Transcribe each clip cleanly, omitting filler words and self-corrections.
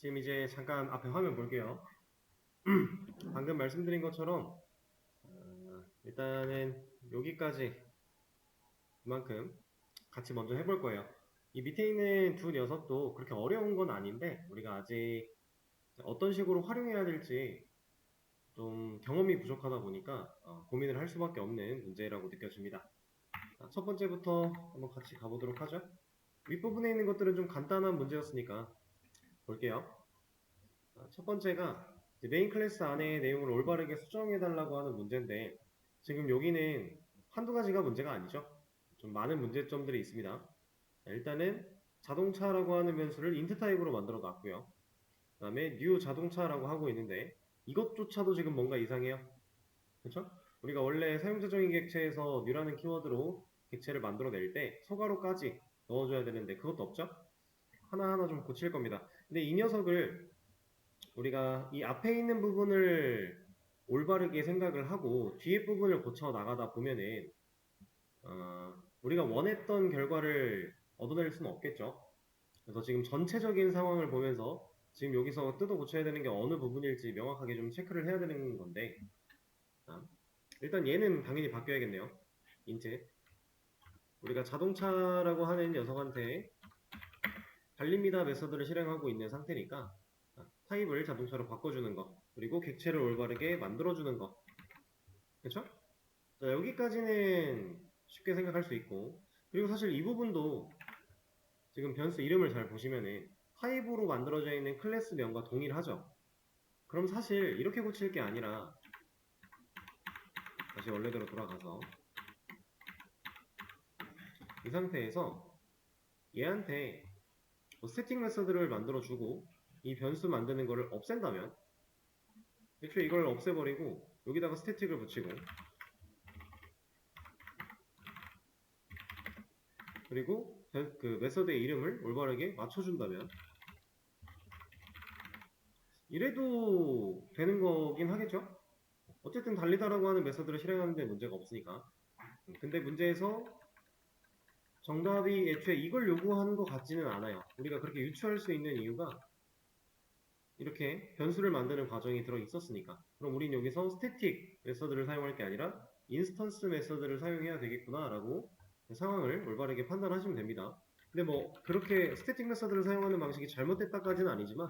지금 이제 잠깐 앞에 화면 볼게요. 방금 말씀드린 것처럼 일단은 여기까지 그만큼 같이 먼저 해볼 거예요. 이 밑에 있는 두 녀석도 그렇게 어려운 건 아닌데 우리가 아직 어떤 식으로 활용해야 될지 좀 경험이 부족하다 보니까 고민을 할 수밖에 없는 문제라고 느껴집니다. 자, 첫 번째부터 한번 같이 가보도록 하죠. 윗부분에 있는 것들은 좀 간단한 문제였으니까 볼게요. 첫 번째가 메인 클래스 안에 내용을 올바르게 수정해달라고 하는 문제인데 지금 여기는 한두 가지가 문제가 아니죠. 좀 많은 문제점들이 있습니다. 일단은 자동차라고 하는 변수를 int 타입으로 만들어 놨고요. 그 다음에 new 자동차라고 하고 있는데 이것조차도 지금 뭔가 이상해요. 그렇죠? 우리가 원래 사용자 정의 객체에서 new라는 키워드로 객체를 만들어 낼 때 소괄호까지 넣어줘야 되는데 그것도 없죠? 하나하나 좀 고칠 겁니다. 근데 이 녀석을 우리가 이 앞에 있는 부분을 올바르게 생각을 하고 뒤에 부분을 고쳐 나가다 보면은 우리가 원했던 결과를 얻어낼 수는 없겠죠. 그래서 지금 전체적인 상황을 보면서 지금 여기서 뜯어 고쳐야 되는 게 어느 부분일지 명확하게 좀 체크를 해야 되는 건데 일단 얘는 당연히 바뀌어야겠네요. int 우리가 자동차라고 하는 녀석한테 달립니다 메서드를 실행하고 있는 상태니까 타입을 자동차로 바꿔주는 거 그리고 객체를 올바르게 만들어주는 거 그쵸? 자, 여기까지는 쉽게 생각할 수 있고 그리고 사실 이 부분도 지금 변수 이름을 잘 보시면은 타입으로 만들어져 있는 클래스명과 동일하죠. 그럼 사실 이렇게 고칠 게 아니라 다시 원래대로 돌아가서 이 상태에서 얘한테 뭐 스태틱 메서드를 만들어주고 이 변수 만드는 거를 없앤다면 애초에 이걸 없애버리고 여기다가 스태틱을 붙이고 그리고 그 메서드의 이름을 올바르게 맞춰준다면 이래도 되는 거긴 하겠죠? 어쨌든 달리다라고 하는 메서드를 실행하는데 문제가 없으니까. 근데 문제에서 정답이 애초에 이걸 요구하는 것 같지는 않아요. 우리가 그렇게 유추할 수 있는 이유가 이렇게 변수를 만드는 과정이 들어 있었으니까. 그럼 우린 여기서 스태틱 메서드를 사용할 게 아니라 인스턴스 메서드를 사용해야 되겠구나 라고 상황을 올바르게 판단하시면 됩니다. 근데 뭐 그렇게 스태틱 메서드를 사용하는 방식이 잘못됐다까지는 아니지만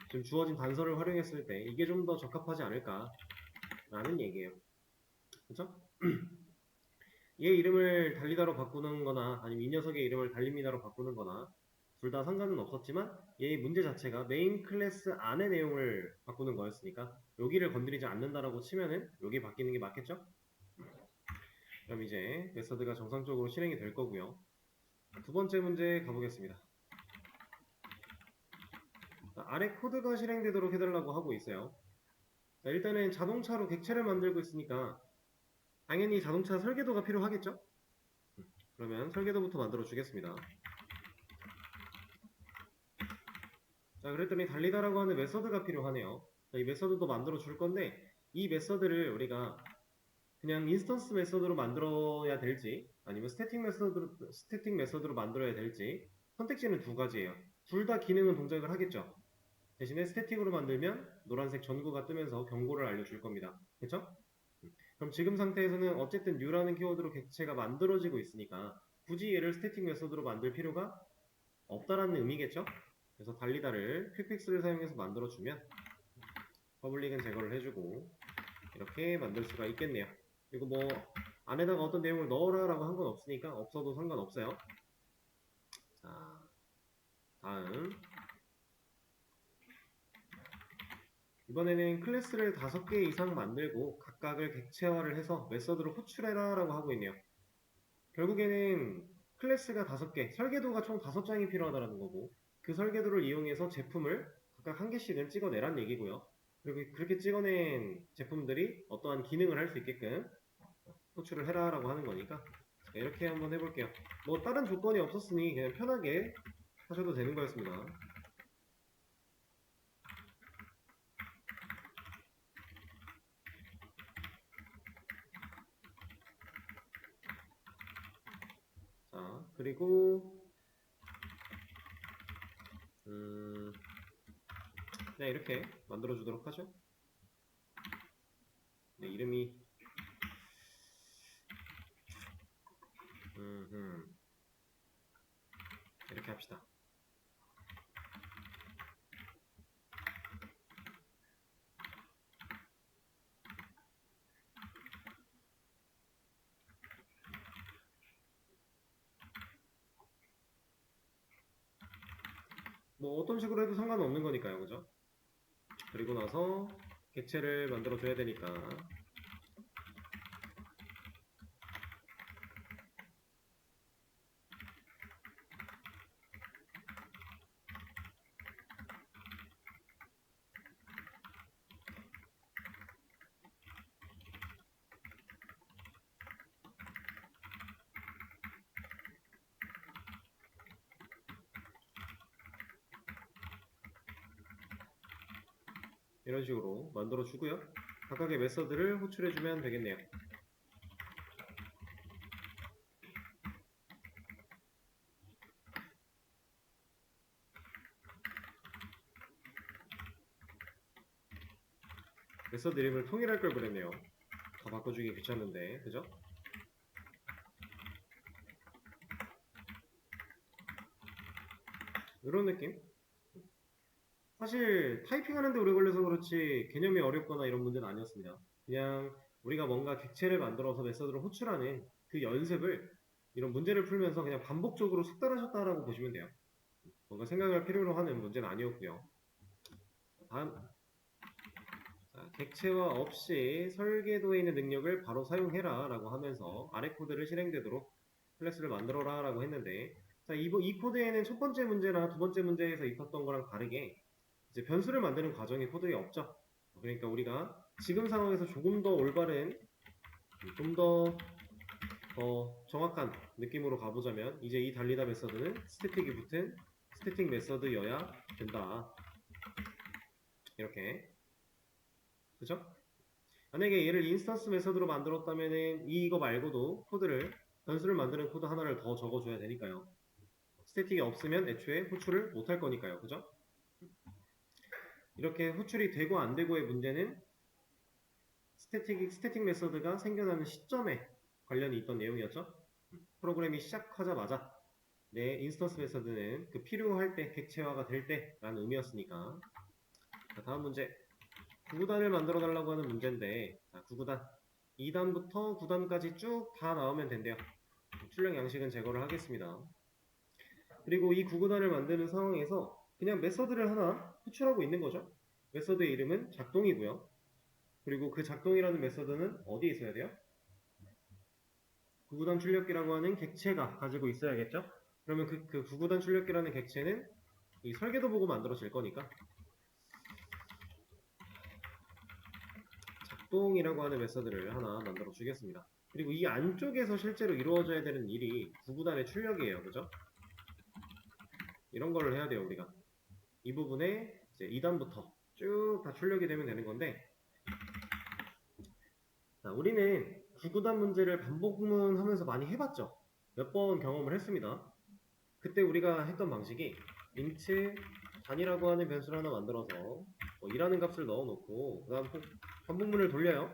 지금 주어진 단서를 활용했을 때 이게 좀 더 적합하지 않을까 라는 얘기예요. 그쵸? 얘 이름을 달리다로 바꾸는 거나 아니면 이 녀석의 이름을 달립니다로 바꾸는 거나 둘 다 상관은 없었지만 얘의 문제 자체가 메인 클래스 안의 내용을 바꾸는 거였으니까 여기를 건드리지 않는다라고 치면은 여기 바뀌는 게 맞겠죠? 그럼 이제 메서드가 정상적으로 실행이 될 거고요. 두 번째 문제 가보겠습니다. 아래 코드가 실행되도록 해달라고 하고 있어요. 자, 일단은 자동차로 객체를 만들고 있으니까 당연히 자동차 설계도가 필요하겠죠? 그러면 설계도부터 만들어 주겠습니다. 자, 그랬더니 달리다라고 하는 메서드가 필요하네요. 자, 이 메서드도 만들어 줄 건데 이 메서드를 우리가 그냥 인스턴스 메서드로 만들어야 될지 아니면 스태틱 메서드로 만들어야 될지 선택지는 두 가지예요. 둘 다 기능은 동작을 하겠죠. 대신에 스태틱으로 만들면 노란색 전구가 뜨면서 경고를 알려줄 겁니다. 그쵸? 그럼 지금 상태에서는 어쨌든 new라는 키워드로 객체가 만들어지고 있으니까 굳이 얘를 스태틱 메서드로 만들 필요가 없다라는 의미겠죠? 그래서 달리다를 퀵픽스를 사용해서 만들어주면 퍼블릭은 제거를 해주고 이렇게 만들 수가 있겠네요. 그리고 뭐 안에다가 어떤 내용을 넣어라 라고 한 건 없으니까 없어도 상관없어요. 자, 다음 이번에는 클래스를 5개 이상 만들고 각각을 객체화를 해서 메서드로 호출해라 라고 하고 있네요. 결국에는 클래스가 5개, 설계도가 총 5장이 필요하다는 거고 그 설계도를 이용해서 제품을 각각 한 개씩은 찍어내란 얘기고요. 그리고 그렇게 찍어낸 제품들이 어떠한 기능을 할 수 있게끔 호출을 해라 라고 하는 거니까 이렇게 한번 해볼게요. 뭐 다른 조건이 없었으니 그냥 편하게 하셔도 되는 거였습니다. 자, 그리고 네, 이렇게 만들어 주도록 하죠. 네, 이름이 이렇게 합시다. 뭐 어떤 식으로 해도 상관은 없는 거니까요, 그죠? 그리고 나서 객체를 만들어 줘야 되니까 이런 식으로 만들어 주고요. 각각의 메서드를 호출해 주면 되겠네요. 메서드 이름을 통일할 걸 그랬네요. 다 바꿔주기 귀찮은데, 그죠? 이런 느낌? 사실 타이핑하는데 오래 걸려서 그렇지 개념이 어렵거나 이런 문제는 아니었습니다. 그냥 우리가 뭔가 객체를 만들어서 메서드를 호출하는 그 연습을 이런 문제를 풀면서 그냥 반복적으로 숙달하셨다라고 보시면 돼요. 뭔가 생각을 필요로 하는 문제는 아니었고요. 다음, 자, 객체화 없이 설계도에 있는 능력을 바로 사용해라 라고 하면서 아래 코드를 실행되도록 클래스를 만들어라 라고 했는데, 자, 이 코드에는 첫 번째 문제나 두 번째 문제에서 있었던 거랑 다르게 이제 변수를 만드는 과정이 코드에 없죠. 그러니까 우리가 지금 상황에서 조금 더 올바른, 좀 더 정확한 느낌으로 가보자면 이제 이 달리다 메서드는 스태틱이 붙은 스태틱 메서드여야 된다. 이렇게. 그죠? 만약에 얘를 인스턴스 메서드로 만들었다면은 이거 말고도 코드를 변수를 만드는 코드 하나를 더 적어줘야 되니까요. 스태틱이 없으면 애초에 호출을 못할 거니까요. 그죠? 이렇게 호출이 되고 안 되고의 문제는 스태틱 메서드가 생겨나는 시점에 관련이 있던 내용이었죠. 프로그램이 시작하자마자 내 인스턴스 메서드는 그 필요할 때 객체화가 될 때라는 의미였으니까. 자, 다음 문제. 9구단을 만들어 달라고 하는 문제인데, 자, 9구단 2단부터 9단까지 쭉 다 나오면 된대요. 출력 양식은 제거를 하겠습니다. 그리고 이 9구단을 만드는 상황에서 그냥 메서드를 하나 호출하고 있는 거죠. 메서드의 이름은 작동이고요. 그리고 그 작동이라는 메서드는 어디에 있어야 돼요? 9구단 출력기라고 하는 객체가 가지고 있어야겠죠? 그러면 그 9구단 출력기라는 객체는 이 설계도 보고 만들어질 거니까 작동이라고 하는 메서드를 하나 만들어 주겠습니다. 그리고 이 안쪽에서 실제로 이루어져야 되는 일이 9구단의 출력이에요. 그죠? 이런 거를 해야 돼요, 우리가. 이 부분에 이제 2단부터 쭉 다 출력이 되면 되는 건데, 자, 우리는 9구단 문제를 반복문하면서 많이 해봤죠? 몇 번 경험을 했습니다. 그때 우리가 했던 방식이 int 단이라고 하는 변수를 하나 만들어서 뭐 2라는 값을 넣어놓고 그 다음 반복문을 돌려요.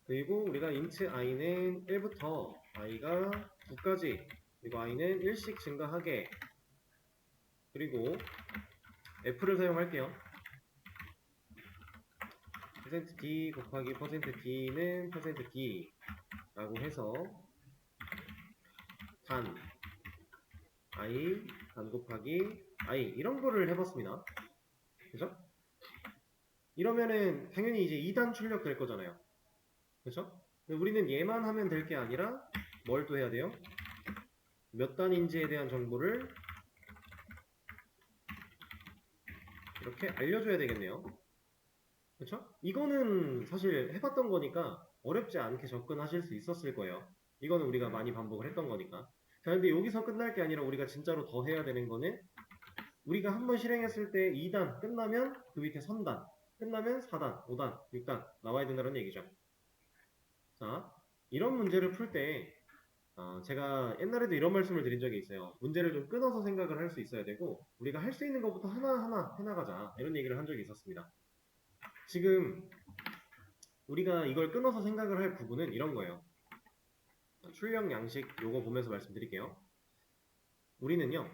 그리고 우리가 int i는 1부터 i가 9까지 그리고 i는 1씩 증가하게 그리고 f를 사용할게요. %d 곱하기 %d는 %d 라고 해서 단 i 단 곱하기 i 이런 거를 해봤습니다. 그죠? 이러면은 당연히 이제 2단 출력 될 거잖아요. 그죠? 우리는 얘만 하면 될 게 아니라 뭘 또 해야 돼요? 몇 단인지에 대한 정보를 이렇게 알려줘야 되겠네요. 그쵸? 이거는 사실 해봤던 거니까 어렵지 않게 접근하실 수 있었을 거예요. 이거는 우리가 많이 반복을 했던 거니까. 자, 근데 여기서 끝날 게 아니라 우리가 진짜로 더 해야 되는 거는 우리가 한번 실행했을 때 2단 끝나면 그 밑에 3단 끝나면 4단, 5단, 6단 나와야 된다는 얘기죠. 자, 이런 문제를 풀 때 제가 옛날에도 이런 말씀을 드린 적이 있어요. 문제를 좀 끊어서 생각을 할 수 있어야 되고, 우리가 할 수 있는 것부터 하나하나 해나가자. 이런 얘기를 한 적이 있었습니다. 지금 우리가 이걸 끊어서 생각을 할 부분은 이런 거예요. 출력 양식 요거 보면서 말씀드릴게요. 우리는요,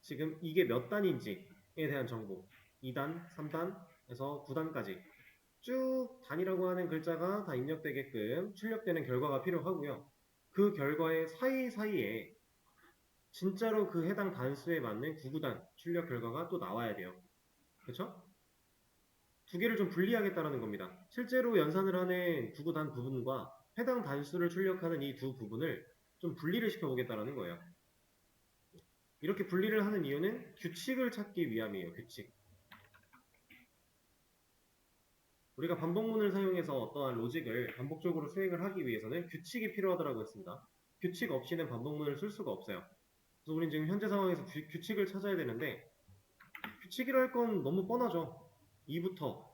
지금 이게 몇 단인지에 대한 정보, 2단, 3단에서 9단까지 쭉 단이라고 하는 글자가 다 입력되게끔 출력되는 결과가 필요하고요. 그 결과의 사이사이에 진짜로 그 해당 단수에 맞는 구구단 출력 결과가 또 나와야 돼요. 그렇죠? 두 개를 좀 분리하겠다는 겁니다. 실제로 연산을 하는 구구단 부분과 해당 단수를 출력하는 이 두 부분을 좀 분리를 시켜보겠다는 거예요. 이렇게 분리를 하는 이유는 규칙을 찾기 위함이에요. 규칙. 우리가 반복문을 사용해서 어떠한 로직을 반복적으로 수행을 하기 위해서는 규칙이 필요하다고 했습니다. 규칙 없이는 반복문을 쓸 수가 없어요. 그래서 우리는 지금 현재 상황에서 규칙을 찾아야 되는데, 규칙이라 할 건 너무 뻔하죠. 2부터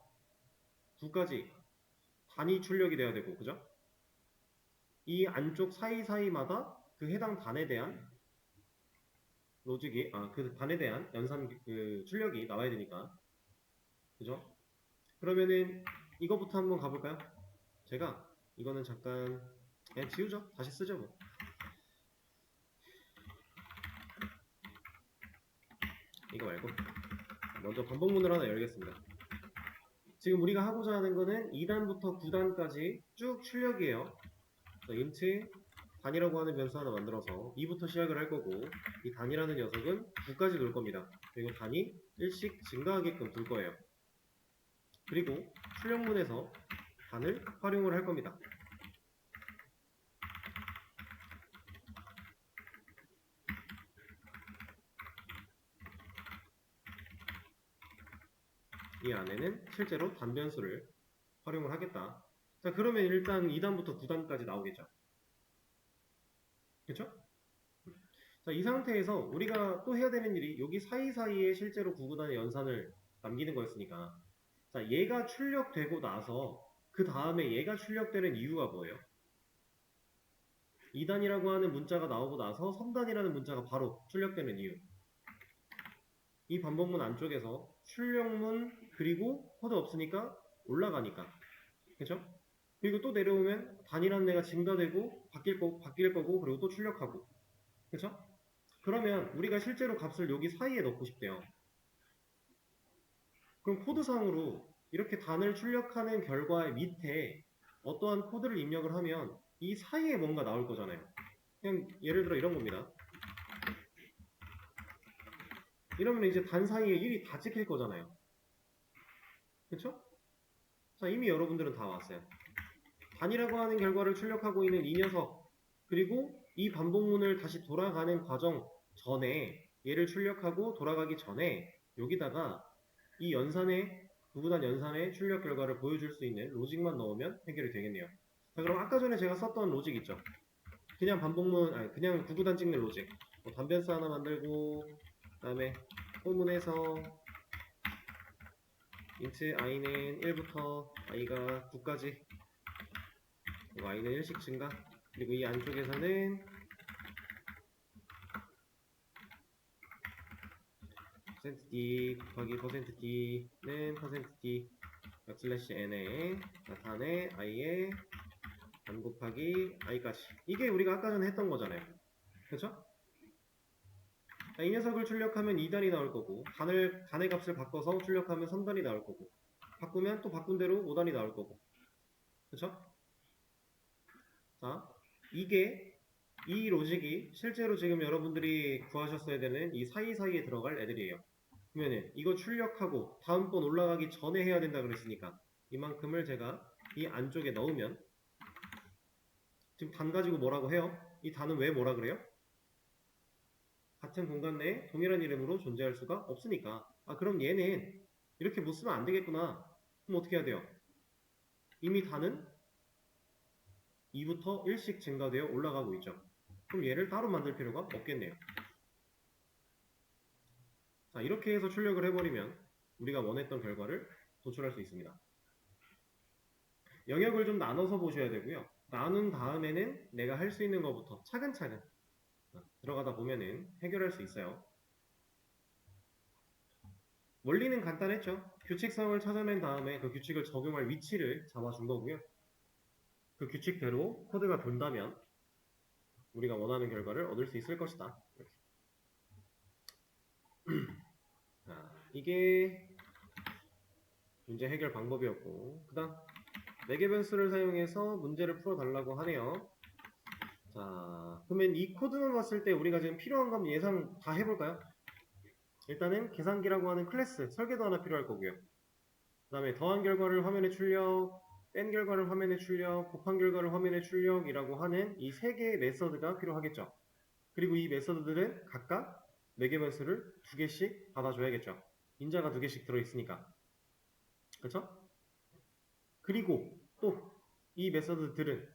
9까지 단위 출력이 돼야 되고, 그죠? 이 안쪽 사이사이마다 그 해당 단에 대한 로직이, 그 단에 대한 연산 그 출력이 나와야 되니까, 그죠? 그러면은 이거부터 한번 가볼까요? 제가 이거는 잠깐 그냥 지우죠. 다시 쓰죠 뭐. 이거 말고 먼저 반복문을 하나 열겠습니다. 지금 우리가 하고자 하는 거는 2단부터 9단까지 쭉 출력이에요. int 단이라고 하는 변수 하나 만들어서 2부터 시작을 할 거고, 이 단이라는 녀석은 9까지 놓을 겁니다. 그리고 단이 1씩 증가하게끔 둘 거예요. 그리고 출력문에서 단을 활용을 할 겁니다. 이 안에는 실제로 단변수를 활용을 하겠다. 자, 그러면 일단 2단부터 9단까지 나오겠죠. 그쵸? 자, 이 상태에서 우리가 또 해야 되는 일이 여기 사이사이에 실제로 9구단의 연산을 남기는 거였으니까, 자, 얘가 출력되고 나서 그 다음에 얘가 출력되는 이유가 뭐예요? 2단이라고 하는 문자가 나오고 나서 3단이라는 문자가 바로 출력되는 이유. 이 반복문 안쪽에서 출력문 그리고 코드 없으니까 올라가니까. 그죠? 그리고 또 내려오면 단이라는 애가 증가되고 바뀔 거고 그리고 또 출력하고. 그죠? 그러면 우리가 실제로 값을 여기 사이에 넣고 싶대요. 그럼 코드상으로 이렇게 단을 출력하는 결과의 밑에 어떠한 코드를 입력을 하면 이 사이에 뭔가 나올 거잖아요. 그냥 예를 들어 이런 겁니다. 이러면 이제 단 사이에 1이 다 찍힐 거잖아요. 그쵸? 자, 이미 여러분들은 다 왔어요. 단이라고 하는 결과를 출력하고 있는 이 녀석, 그리고 이 반복문을 다시 돌아가는 과정 전에 얘를 출력하고 돌아가기 전에 여기다가 이 연산의 구구단 연산의 출력 결과를 보여줄 수 있는 로직만 넣으면 해결이 되겠네요. 자, 그럼 아까 전에 제가 썼던 로직 있죠? 그냥 반복문, 아니 그냥 구구단 찍는 로직. 단변수 하나 만들고 그다음에 포문에서 int i는 1부터 i가 9까지, 그리고 i는 1씩 증가, 그리고 이 안쪽에서는 %d 곱하기 %d는 %d 슬래시 n에 나타내 i에 단 곱하기 i까지. 이게 우리가 아까 전에 했던 거잖아요. 그렇죠? 이 녀석을 출력하면 2단이 나올 거고, 단의 값을 바꿔서 출력하면 3단이 나올 거고, 바꾸면 또 바꾼 대로 5단이 나올 거고. 그렇죠? 자, 이 로직이 실제로 지금 여러분들이 구하셨어야 되는 이 사이사이에 들어갈 애들이에요. 그러면은 이거 출력하고 다음번 올라가기 전에 해야 된다 그랬으니까 이만큼을 제가 이 안쪽에 넣으면, 지금 단 가지고 뭐라고 해요? 이 단은 왜 뭐라 그래요? 같은 공간 내에 동일한 이름으로 존재할 수가 없으니까. 그럼 얘는 이렇게 못 쓰면 안 되겠구나. 그럼 어떻게 해야 돼요? 이미 단은 2부터 1씩 증가되어 올라가고 있죠. 그럼 얘를 따로 만들 필요가 없겠네요. 자, 이렇게 해서 출력을 해버리면 우리가 원했던 결과를 도출할 수 있습니다. 영역을 좀 나눠서 보셔야 되고요. 나눈 다음에는 내가 할 수 있는 것부터 차근차근 들어가다 보면은 해결할 수 있어요. 원리는 간단했죠. 규칙성을 찾아낸 다음에 그 규칙을 적용할 위치를 잡아준 거고요. 그 규칙대로 코드가 돈다면 우리가 원하는 결과를 얻을 수 있을 것이다. 이렇게. 자, 이게 문제 해결 방법이었고, 그 다음 매개 변수를 사용해서 문제를 풀어달라고 하네요. 자, 그러면 이 코드만 봤을 때 우리가 지금 필요한 건 예상 다 해볼까요? 일단은 계산기라고 하는 클래스, 설계도 하나 필요할 거고요. 그 다음에 더한 결과를 화면에 출력, 뺀 결과를 화면에 출력, 곱한 결과를 화면에 출력이라고 하는 이 세 개의 메서드가 필요하겠죠. 그리고 이 메서드들은 각각 매개 변수를 2개씩 받아줘야겠죠. 인자가 2개씩 들어있으니까. 그렇죠? 그리고 또 이 메서드들은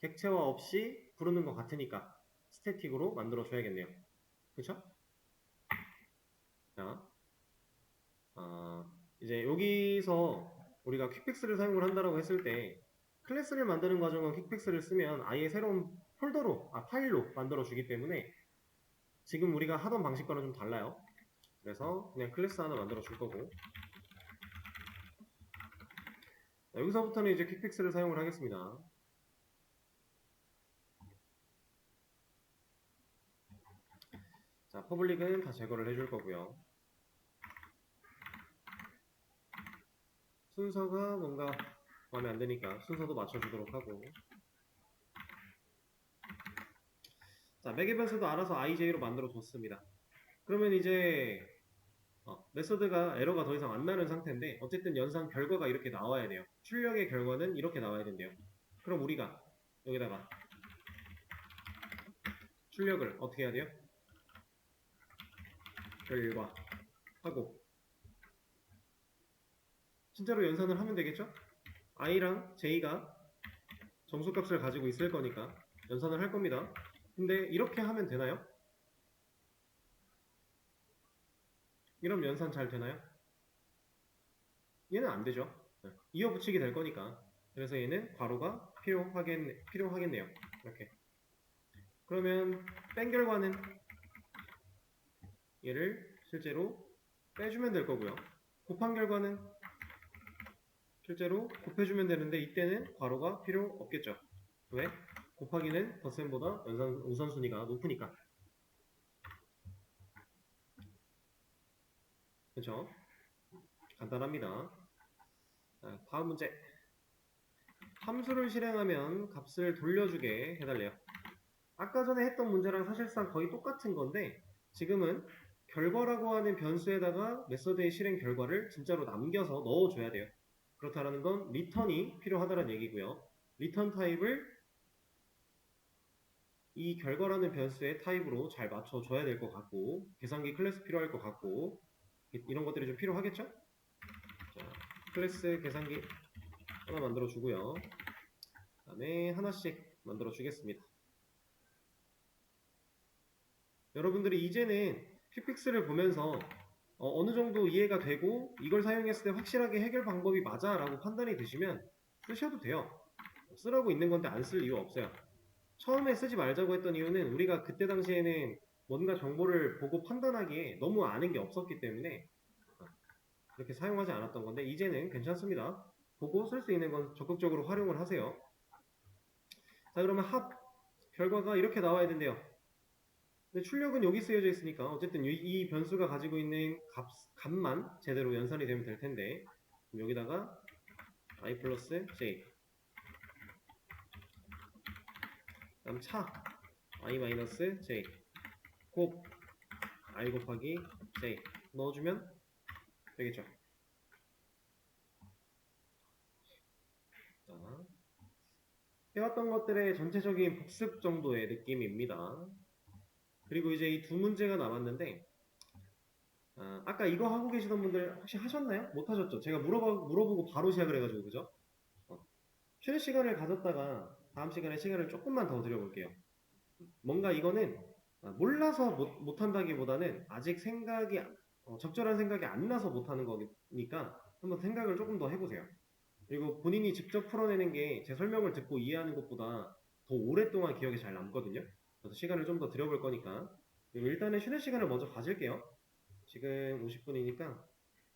객체화 없이 부르는 것 같으니까 스태틱으로 만들어 줘야겠네요. 그쵸? 자, 이제 여기서 우리가 퀵픽스를 사용을 한다고 했을 때 클래스를 만드는 과정은 퀵픽스를 쓰면 아예 새로운 폴더로, 파일로 만들어 주기 때문에 지금 우리가 하던 방식과는 좀 달라요. 그래서 그냥 클래스 하나 만들어 줄 거고, 자, 여기서부터는 이제 퀵픽스를 사용을 하겠습니다. 자, 퍼블릭은 다 제거를 해줄 거고요. 순서가 뭔가 마음에 안 드니까 순서도 맞춰주도록 하고, 자, 매개 변수도 알아서 IJ로 만들어 줬습니다. 그러면 이제 메서드가 에러가 더 이상 안 나는 상태인데 어쨌든 연산 결과가 이렇게 나와야 돼요. 출력의 결과는 이렇게 나와야 된대요. 그럼 우리가 여기다가 출력을 어떻게 해야 돼요? 결과 하고 진짜로 연산을 하면 되겠죠? i랑 j가 정수값을 가지고 있을 거니까 연산을 할 겁니다. 근데 이렇게 하면 되나요? 이러면 연산 잘 되나요? 얘는 안 되죠. 이어붙이게 될 거니까. 그래서 얘는 괄호가 필요하겠네요. 이렇게. 그러면 뺀 결과는 얘를 실제로 빼주면 될 거고요. 곱한 결과는 실제로 곱해주면 되는데 이때는 괄호가 필요 없겠죠. 왜? 곱하기는 덧셈보다 우선순위가 높으니까. 그렇죠? 간단합니다. 자, 다음 문제. 함수를 실행하면 값을 돌려주게 해달래요. 아까 전에 했던 문제랑 사실상 거의 똑같은 건데 지금은 결과라고 하는 변수에다가 메서드의 실행 결과를 진짜로 남겨서 넣어줘야 돼요. 그렇다는 건 리턴이 필요하다는 얘기고요. 리턴 타입을 이 결과라는 변수의 타입으로 잘 맞춰줘야 될 것 같고 계산기 클래스 필요할 것 같고 이런 것들이 좀 필요하겠죠? 자, 클래스 계산기 하나 만들어 주고요. 그 다음에 하나씩 만들어 주겠습니다. 여러분들이 이제는 퀵픽스를 보면서 어느 정도 이해가 되고 이걸 사용했을 때 확실하게 해결 방법이 맞아 라고 판단이 되시면 쓰셔도 돼요. 쓰라고 있는 건데 안 쓸 이유 없어요. 처음에 쓰지 말자고 했던 이유는 우리가 그때 당시에는 뭔가 정보를 보고 판단하기에 너무 아는 게 없었기 때문에 그렇게 사용하지 않았던 건데 이제는 괜찮습니다. 보고 쓸 수 있는 건 적극적으로 활용을 하세요. 자, 그러면 합 결과가 이렇게 나와야 된대요. 근데 출력은 여기 쓰여져 있으니까 어쨌든 이 변수가 가지고 있는 값만 제대로 연산이 되면 될 텐데 여기다가 i 플러스 j 다음 차 i 마이너스 j 곱 i 곱하기 j 넣어주면 되겠죠. 자, 해왔던 것들의 전체적인 복습 정도의 느낌입니다. 그리고 이제 이 두 문제가 남았는데 아까 이거 하고 계시던 분들 혹시 하셨나요? 못 하셨죠? 제가 물어보고 바로 시작을 해가지고 그죠? 쉬는 시간을 가졌다가 다음 시간에 시간을 조금만 더 드려볼게요. 뭔가 이거는 몰라서 못한다기보다는 아직 생각이 적절한 생각이 안 나서 못하는 거니까 한번 생각을 조금 더 해보세요. 그리고 본인이 직접 풀어내는 게 제 설명을 듣고 이해하는 것보다 더 오랫동안 기억에 잘 남거든요. 그래서 시간을 좀 더 들여볼 거니까. 그리고 일단은 쉬는 시간을 먼저 가질게요. 지금 50분이니까